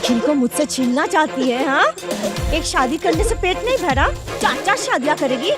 निखिल को मुझसे छीनना चाहती है? हाँ, एक शादी करने से पेट नहीं भरा, 4-4 शादियां करेगी।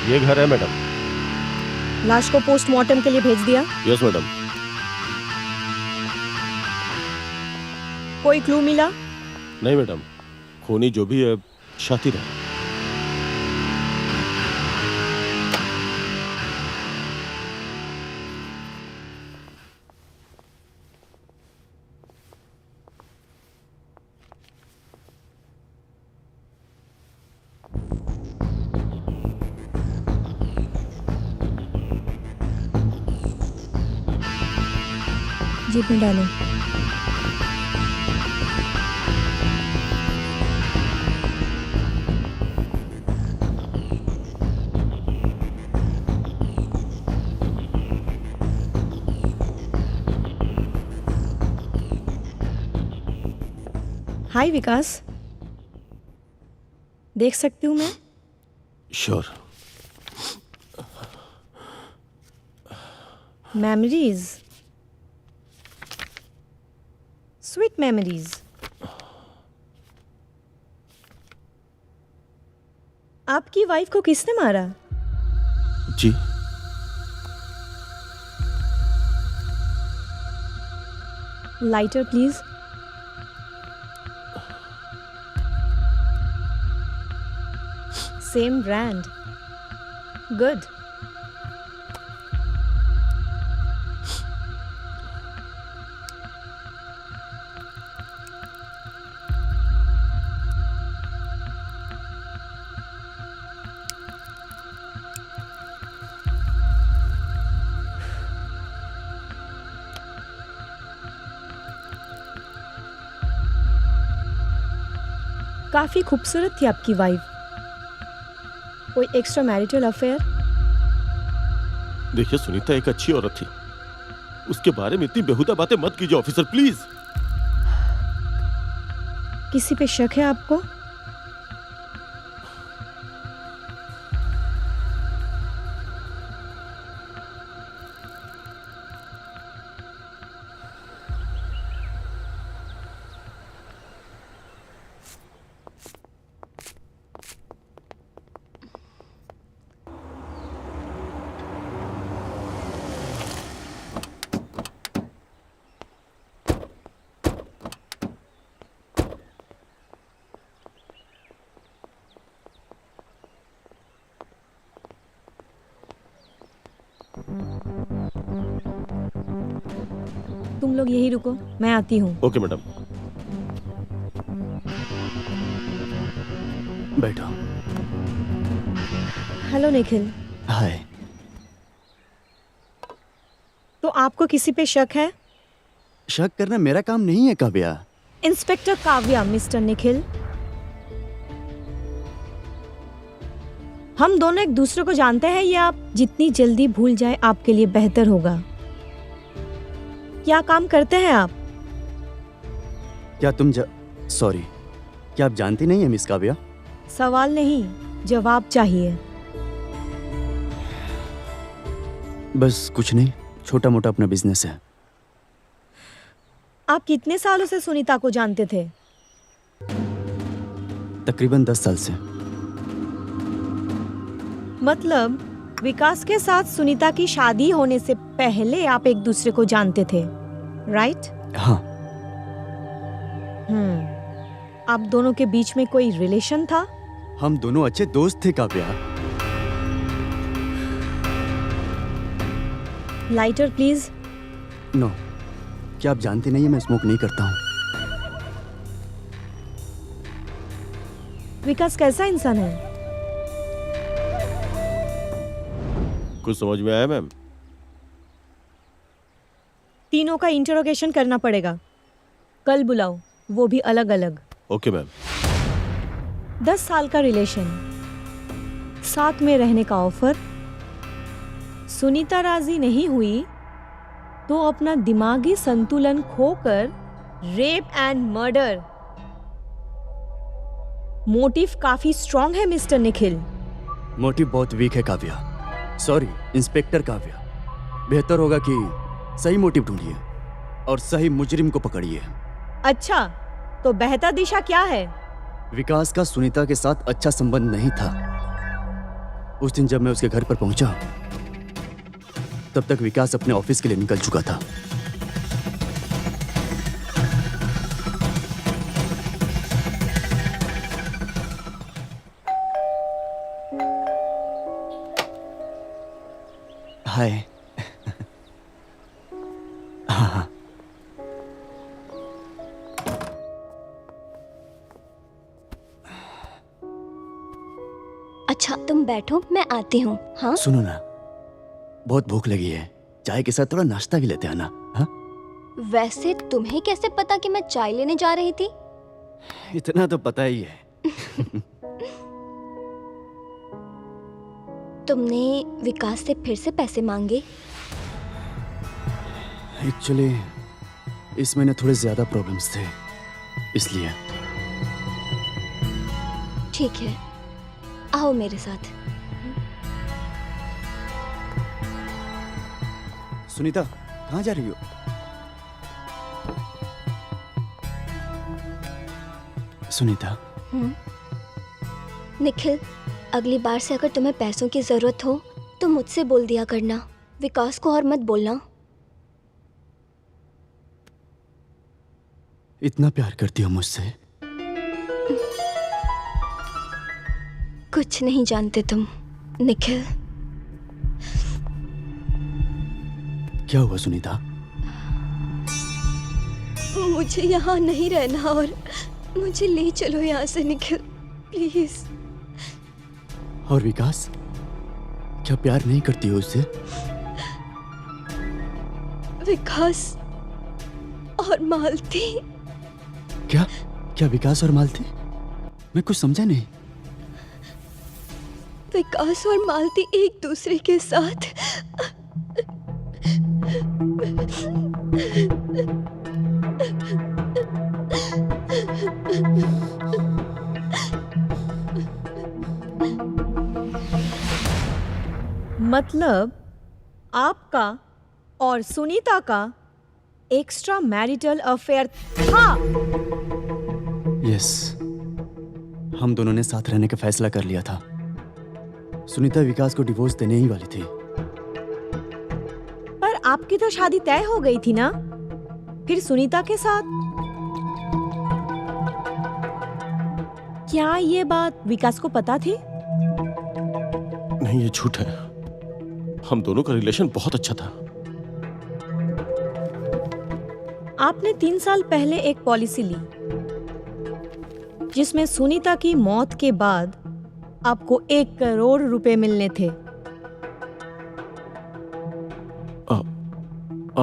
ये घर है मैडम। लाश को पोस्टमार्टम के लिए भेज दिया? Yes madam. कोई क्लू मिला? नहीं मैडम, खूनी जो भी है शातिर है। जीप में डालो। हाय विकास, देख सकती हूँ मैं? श्योर। Memories, sweet memories. आपकी वाइफ को किसने मारा? जी lighter please. Same brand, good. काफी खूबसूरत थी आपकी वाइफ। कोई एक्स्ट्रा मैरिटल अफेयर? देखिए सुनीता एक अच्छी औरत थी, उसके बारे में इतनी बेहुदा बातें मत कीजिए ऑफिसर प्लीज। किसी पे शक है आपको? तुम लोग यही रुको, मैं आती हूँ। Okay madam. बैठो। हेलो निखिल। हाय। तो आपको किसी पे शक है? शक करना मेरा काम नहीं है काव्या। Inspector Kavya, mister Nikhil. हम दोनों एक दूसरे को जानते हैं, ये आप जितनी जल्दी भूल जाए आपके लिए बेहतर होगा। क्या काम करते हैं आप? क्या तुम सॉरी, क्या आप जानती नहीं है मिस काव्या? सवाल नहीं, जवाब चाहिए। बस कुछ नहीं, छोटा मोटा अपना बिजनेस है। आप कितने सालों से सुनीता को जानते थे? तकरीबन 10 साल से। मतलब विकास के साथ सुनीता की शादी होने से पहले आप एक दूसरे को जानते थे, राइट? हाँ। आप दोनों के बीच में कोई रिलेशन था? हम दोनों अच्छे दोस्त थे काव्या। Lighter please. नो, क्या आप जानते नहीं हैं मैं स्मोक नहीं करता हूँ। विकास कैसा इंसान है? कुछ समझ में आया मैम? तीनों का इंटरोगेशन करना पड़ेगा। कल बुलाओ, वो भी अलग अलग। Okay ma'am. 10 साल का रिलेशन, साथ में रहने का ऑफर। सुनीता राजी नहीं हुई तो अपना दिमागी संतुलन खोकर रेप एंड मर्डर। मोटिव काफी स्ट्रॉन्ग है मिस्टर निखिल। मोटिव बहुत वीक है काव्या। Sorry inspector Kavya. बेहतर होगा कि सही मोटिव ढूंढिए और सही मुजरिम को पकड़िए। अच्छा, तो बेहतर दिशा क्या है? विकास का सुनीता के साथ अच्छा संबंध नहीं था। उस दिन जब मैं उसके घर पर पहुंचा तब तक विकास अपने ऑफिस के लिए निकल चुका था। हाय। हाँ। अच्छा तुम बैठो, मैं आती हूँ। हाँ सुनो ना, बहुत भूख लगी है, चाय के साथ थोड़ा नाश्ता भी लेते हैं ना? हाँ? वैसे तुम्हें कैसे पता कि मैं चाय लेने जा रही थी? इतना तो पता ही है। तुमने विकास से फिर से पैसे मांगे? एक्चुअली इस महीने थोड़े ज्यादा प्रॉब्लम्स थे, इसलिए। ठीक है, आओ मेरे साथ। सुनीता कहाँ जा रही हो? सुनीता। निखिल, अगली बार से अगर तुम्हें पैसों की जरूरत हो तो मुझसे बोल दिया करना, विकास को और मत बोलना। इतना प्यार करती हो मुझसे? कुछ नहीं जानते तुम निखिल। क्या हुआ सुनीता? मुझे यहाँ नहीं रहना और मुझे ले चलो यहाँ से निखिल, प्लीज। और विकास, क्या प्यार नहीं करती हो उससे? विकास और मालती। क्या क्या विकास और मालती? मैं कुछ समझा नहीं। विकास और मालती एक दूसरे के साथ मतलब आपका और सुनीता का एक्स्ट्रा मैरिटल अफेयर था? यस, हम दोनों ने साथ रहने का फैसला कर लिया था। सुनीता विकास को डिवोर्स देने ही वाली थी। पर आपकी तो शादी तय हो गई थी ना, फिर सुनीता के साथ? क्या ये बात विकास को पता थी? नहीं, ये झूठ है। हम दोनों का रिलेशन बहुत अच्छा था। आपने 3 साल पहले एक पॉलिसी ली जिसमें सुनीता की मौत के बाद आपको 1 करोड़ रुपए मिलने थे।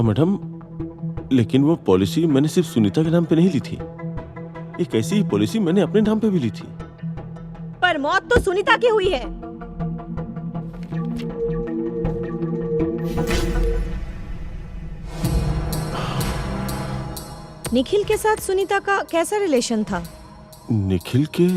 मैडम, लेकिन वो पॉलिसी मैंने सिर्फ सुनीता के नाम पे नहीं ली थी। एक ऐसी ही पॉलिसी मैंने अपने नाम पे भी ली थी। पर मौत तो सुनीता की हुई है। निखिल के साथ सुनीता का कैसा रिलेशन था? निखिल के?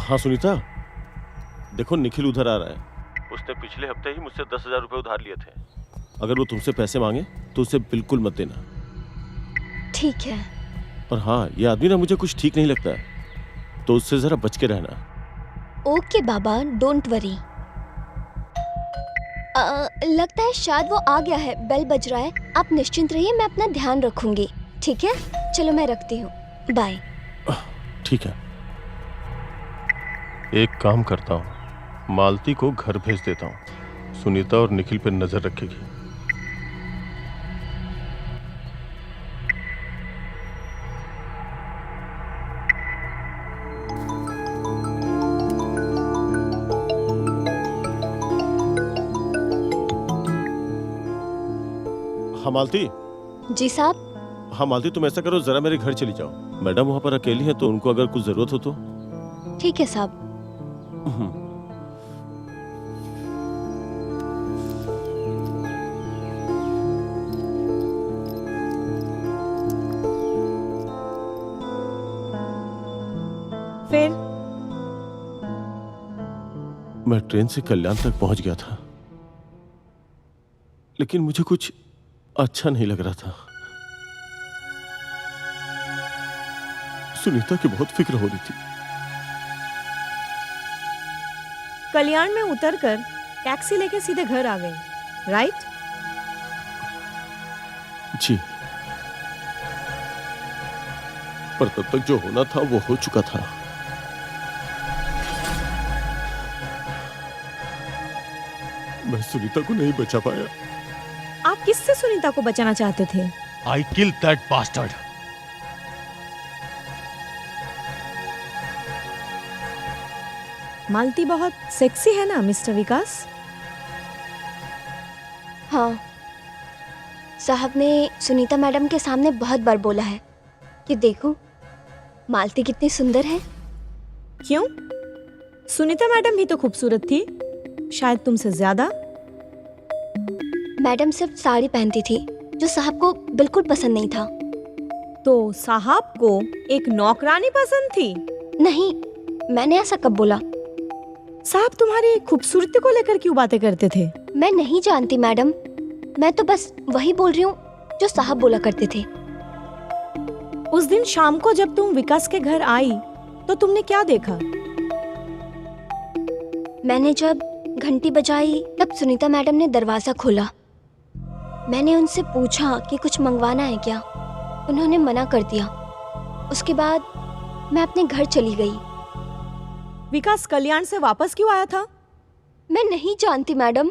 हाँ सुनीता, देखो निखिल उधर आ रहा है, उसने पिछले हफ्ते ही मुझसे 10,000 रुपए उधार लिए थे। अगर वो तुमसे पैसे मांगे तो उसे बिल्कुल मत देना। ठीक है। और हाँ, ये आदमी ना मुझे कुछ ठीक नहीं लगता है, तो उससे जरा बच के रहना। Okay Baba, don't worry. लगता है शायद वो आ गया है, बेल बज रहा है। आप निश्चिंत रहिए, मैं अपना ध्यान रखूंगी। ठीक है, चलो मैं रखती हूँ, बाय। ठीक है, एक काम करता हूँ, मालती को घर भेज देता हूँ। सुनीता और निखिल पर नजर रखेगी। हाँ मालती। जी साहब। हाँ मालती, तुम ऐसा करो, जरा मेरे घर चली जाओ। मैडम वहां पर अकेली है, तो उनको अगर कुछ जरूरत हो तो। ठीक है साहब। फिर मैं ट्रेन से कल्याण तक पहुंच गया था, लेकिन मुझे कुछ अच्छा नहीं लग रहा था। सुनीता की बहुत फिक्र हो रही थी। कल्याण में उतरकर टैक्सी लेके सीधे घर आ गए, राइट? जी, पर तब तक जो होना था वो हो चुका था। मैं सुनीता को नहीं बचा पाया। आप किससे सुनीता को बचाना चाहते थे? I killed that bastard. मालती बहुत सेक्सी है ना मिस्टर विकास? हाँ, साहब ने सुनीता मैडम के सामने बहुत बार बोला है कि देखो मालती कितनी सुंदर है। क्यों? सुनीता मैडम भी तो खूबसूरत थी, शायद तुमसे ज्यादा। मैडम सिर्फ साड़ी पहनती थी, जो साहब को बिल्कुल पसंद नहीं था। तो साहब को एक नौकरानी पसंद थी? नहीं, मैंने ऐसा कब बोला? साहब तुम्हारी खूबसूरती को लेकर क्यों बातें करते थे? मैं नहीं जानती मैडम, मैं तो बस वही बोल रही हूँ जो साहब बोला करते थे। उस दिन शाम को जब तुम विकास के घर आई तो तुमने क्या देखा? मैंने जब घंटी बजाई तब सुनीता मैडम ने दरवाजा खोला। मैंने उनसे पूछा कि कुछ मंगवाना है क्या। उन्होंने मना कर दिया। उसके बाद मैं अपने घर चली गई। विकास कल्याण से वापस क्यों आया था? मैं नहीं जानती मैडम।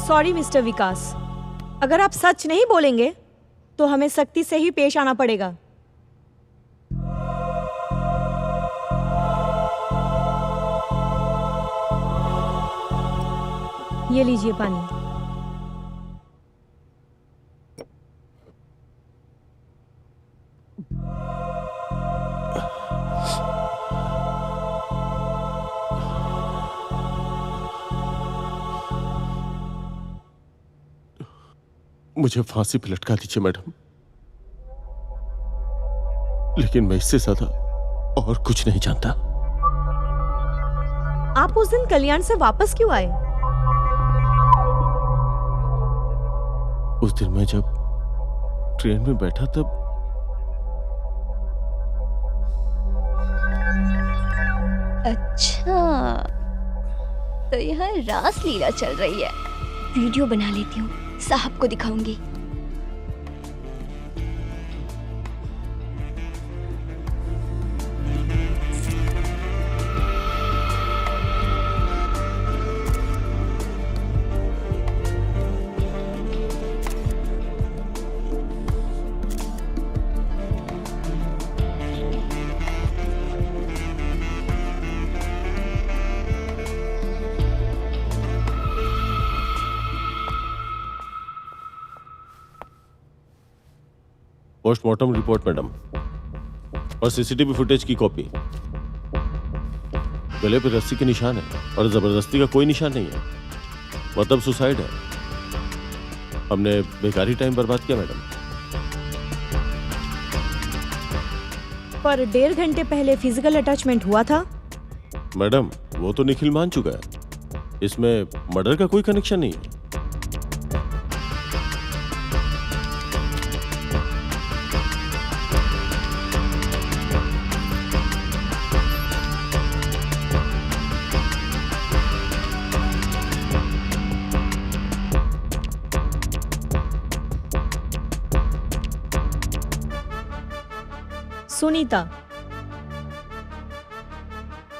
सॉरी मिस्टर विकास, अगर आप सच नहीं बोलेंगे तो हमें सख्ती से ही पेश आना पड़ेगा। ये लीजिए पानी। मुझे फांसी पे लटका दीजिए मैडम, लेकिन मैं इससे ज्यादा और कुछ नहीं जानता। आप उस दिन कल्याण से वापस क्यों आए? उस दिन मैं जब ट्रेन में बैठा तब अच्छा, तो यहाँ रास लीला चल रही है। वीडियो बना लेती हूँ, साहब को दिखाऊंगी। पोस्टमार्टम रिपोर्ट मैडम, और सीसीटीवी फुटेज की कॉपी। गले पे रस्सी के निशान है और जबरदस्ती का कोई निशान नहीं है, मतलब सुसाइड है। हमने बेकारी टाइम बर्बाद किया मैडम। पर 1.5 घंटे पहले फिजिकल अटैचमेंट हुआ था। मैडम वो तो निखिल मान चुका है, इसमें मर्डर का कोई कनेक्शन नहीं है।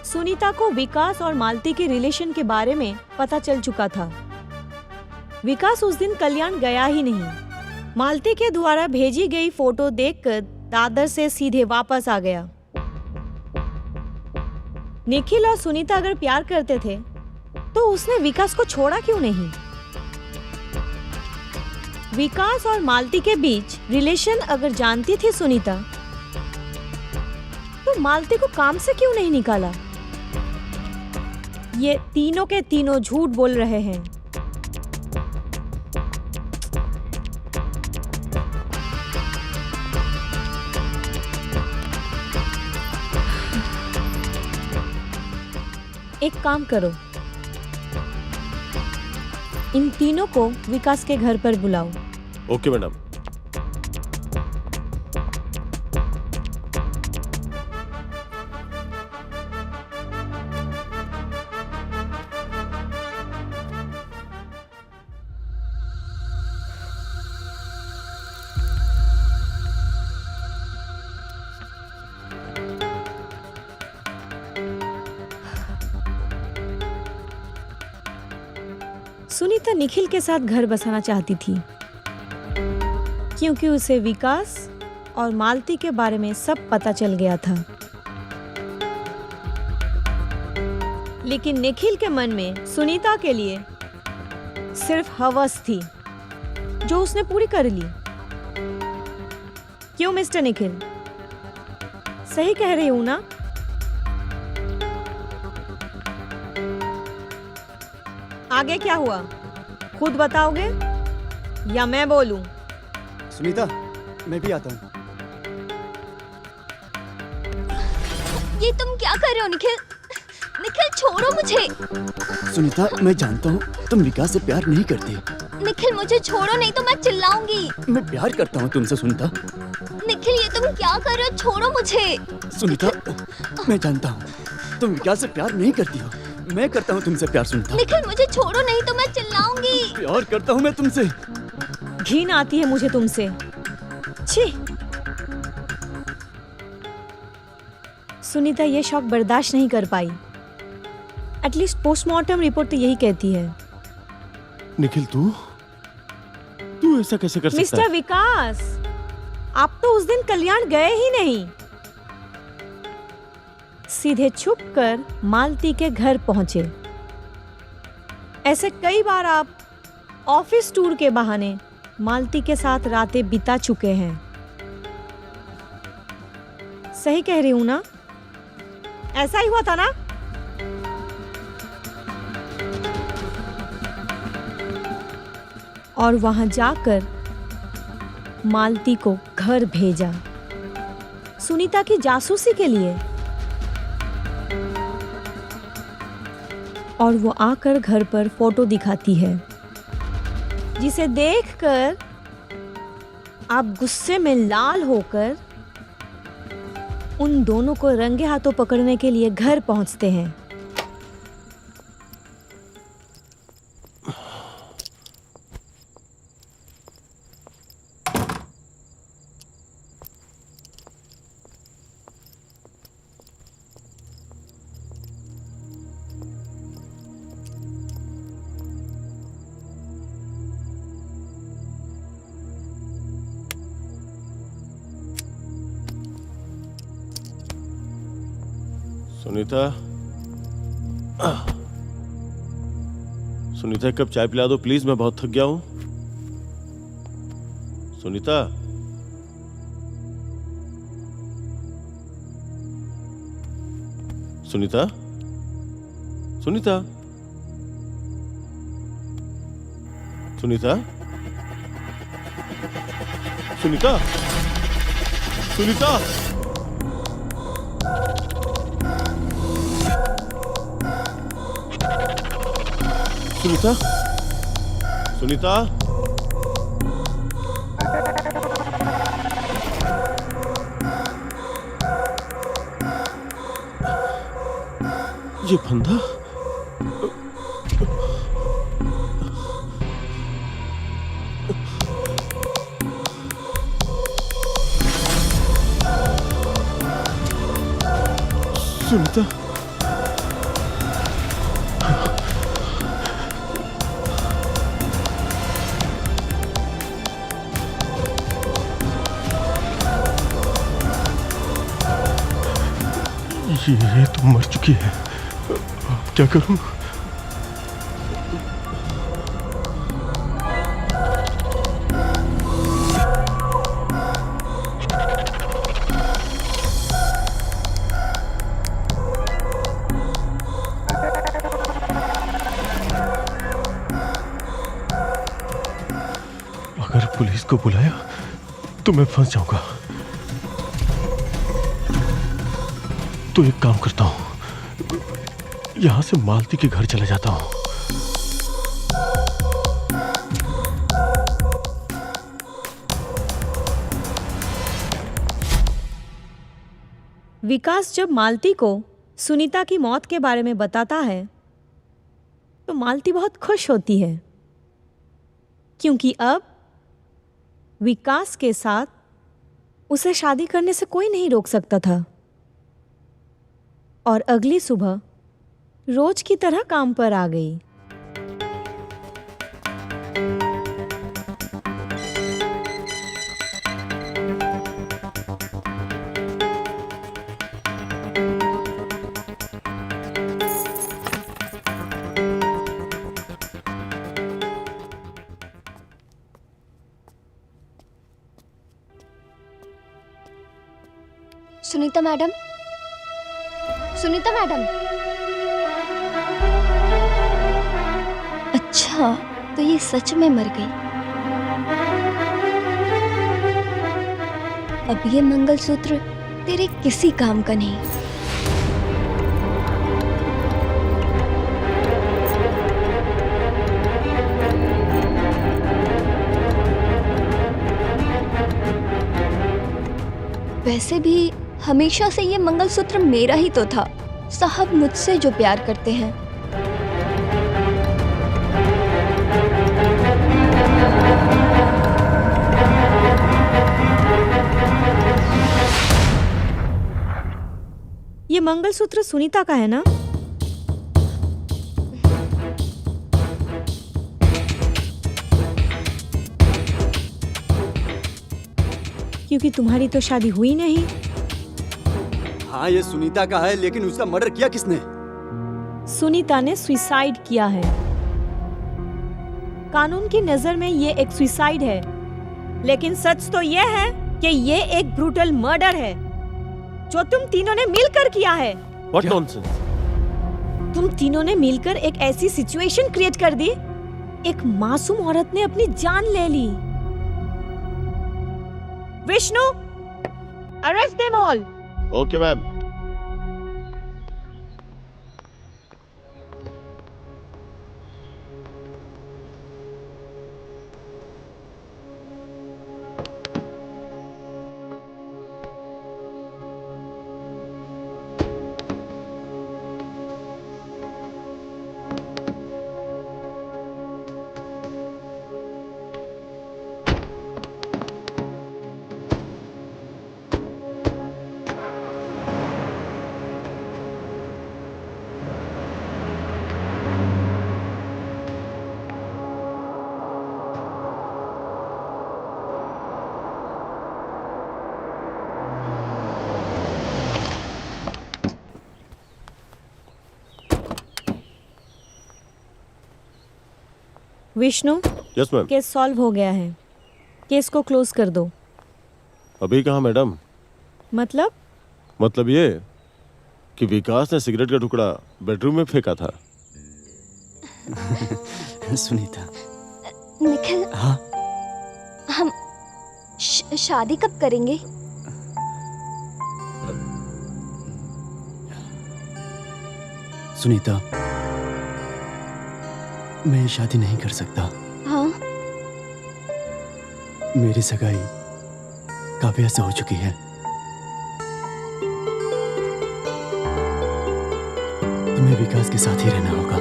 सुनीता को विकास और मालती के रिलेशन के बारे में पता चल चुका था। विकास उस दिन कल्याण गया ही नहीं। मालती के द्वारा भेजी गई फोटो देखकर दादर से सीधे वापस आ गया। निखिल और सुनीता अगर प्यार करते थे तो उसने विकास को छोड़ा क्यों नहीं? विकास और मालती के बीच रिलेशन अगर जानती थी सुनीता, तो मालती को काम से क्यों नहीं निकाला? ये तीनों के तीनों झूठ बोल रहे हैं। एक काम करो, इन तीनों को विकास के घर पर बुलाओ। Okay madam. सुनीता निखिल के साथ घर बसाना चाहती थी क्योंकि उसे विकास और मालती के बारे में सब पता चल गया था। लेकिन निखिल के मन में सुनीता के लिए सिर्फ हवस थी, जो उसने पूरी कर ली। क्यों मिस्टर निखिल, सही कह रही हूं ना? आगे क्या हुआ, खुद बताओगे या मैं बोलूं? सुनीता, मैं भी आता हूँ। ये तुम क्या कर रहे हो निखिल? निखिल छोड़ो मुझे। सुनीता, मैं जानता हूँ तुम विकास से प्यार नहीं करती। निखिल मुझे छोड़ो, नहीं तो मैं चिल्लाऊंगी। मैं प्यार करता हूँ तुमसे सुनीता। निखिल ये तुम क्या कर रहे हो? छोड़ो मुझे। सुनीता, मैं जानता हूँ तुम विकास से प्यार नहीं करती हो। मैं करता हूँ तुमसे प्यार सुनीता। निखिल मुझे छोड़ो, नहीं तो मैं चिल्लाऊंगी। प्यार करता हूँ मैं तुमसे। घिन आती है मुझे तुमसे। छी। सुनीता ये शौक बर्दाश्त नहीं कर पाई। एटलीस्ट पोस्टमार्टम रिपोर्ट तो यही कहती है। निखिल तू ऐसा कैसे कर सकता मिस्टर है? विकास, आप तो उस दिन कल्याण गए ही नहीं, सीधे छुपकर मालती के घर पहुंचे। ऐसे कई बार आप ऑफिस टूर के बहाने मालती के साथ रातें बिता चुके हैं। सही कह रही हूं ना? ऐसा ही हुआ था ना? और वहां जाकर मालती को घर भेजा सुनीता की जासूसी के लिए। और वो आकर घर पर फोटो दिखाती है, जिसे देखकर आप गुस्से में लाल होकर उन दोनों को रंगे हाथों पकड़ने के लिए घर पहुंचते हैं। सुनीता, सुनीता एक कप चाय पिला दो प्लीज, मैं बहुत थक गया हूं। सुनीता, सुनीता, सुनीता, सुनीता, सुनीता, सुनीता, सुनीता, सुनीता, ये बंदा सुनीता, ये तो मर चुकी है। क्या करूं? अगर पुलिस को बुलाया तो मैं फंस जाऊंगा। तो एक काम करता हूं, यहां से मालती के घर चला जाता हूं। विकास जब मालती को सुनीता की मौत के बारे में बताता है तो मालती बहुत खुश होती है, क्योंकि अब विकास के साथ उसे शादी करने से कोई नहीं रोक सकता था। और अगली सुबह रोज की तरह काम पर आ गई। Sunita madam, Sunita madam. अच्छा, तो ये सच में मर गई। अब ये मंगलसूत्र तेरे किसी काम का नहीं। वैसे भी हमेशा से ये मंगलसूत्र मेरा ही तो था। साहब मुझसे जो प्यार करते हैं। ये मंगलसूत्र सुनीता का है ना? क्योंकि तुम्हारी तो शादी हुई नहीं। हाँ, ये सुनीता का है, लेकिन उसका मर्डर किया किसने? सुनीता ने सुसाइड किया है। कानून की नजर में ये एक सुसाइड है, लेकिन सच तो ये है कि ये एक ब्रूटल मर्डर है जो तुम तीनों ने मिलकर किया है। What nonsense? तुम तीनों ने मिलकर एक ऐसी सिचुएशन क्रिएट कर दी, एक मासूम औरत ने अपनी जान ले ली। Vishnu, arrest them all. Okay ma'am. Vishnu, yes ma'am. Case solve हो गया है। केस को क्लोज कर दो। अभी कहाँ मैडम? मतलब मतलब ये कि विकास ने सिगरेट का टुकड़ा बेडरूम में फेंका था। सुनीता। निखिल, हाँ। हम शादी कब करेंगे? सुनीता, मैं शादी नहीं कर सकता। हाँ, मेरी सगाई काव्या से हो चुकी है। तुम्हें विकास के साथ ही रहना होगा।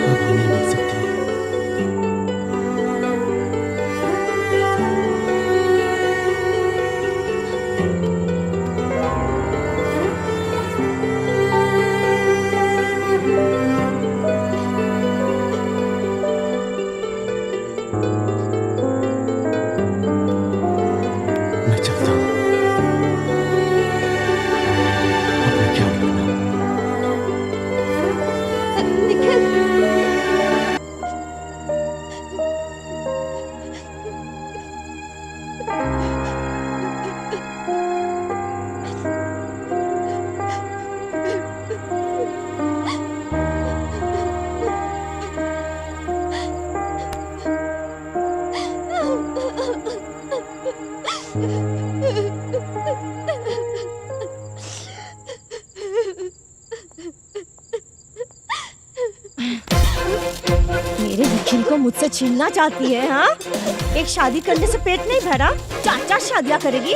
अब हम नहीं मिल सकते। मैं चलता हूँ। अपना ख्याल रखना। निखिल। मेरे निखिल को मुझसे छीनना चाहती है? हाँ, एक शादी करने से पेट नहीं भरा, 4 शादियां करेगी।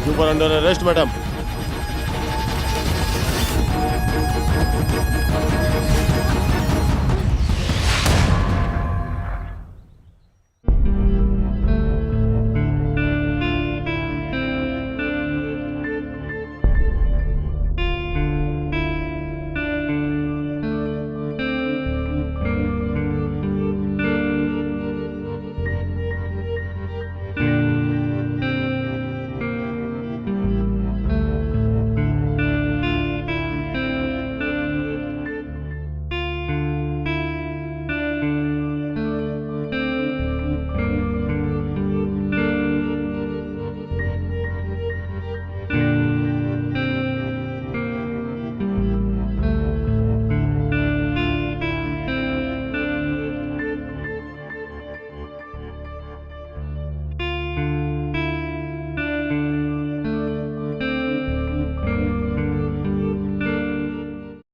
You are under arrest, madam.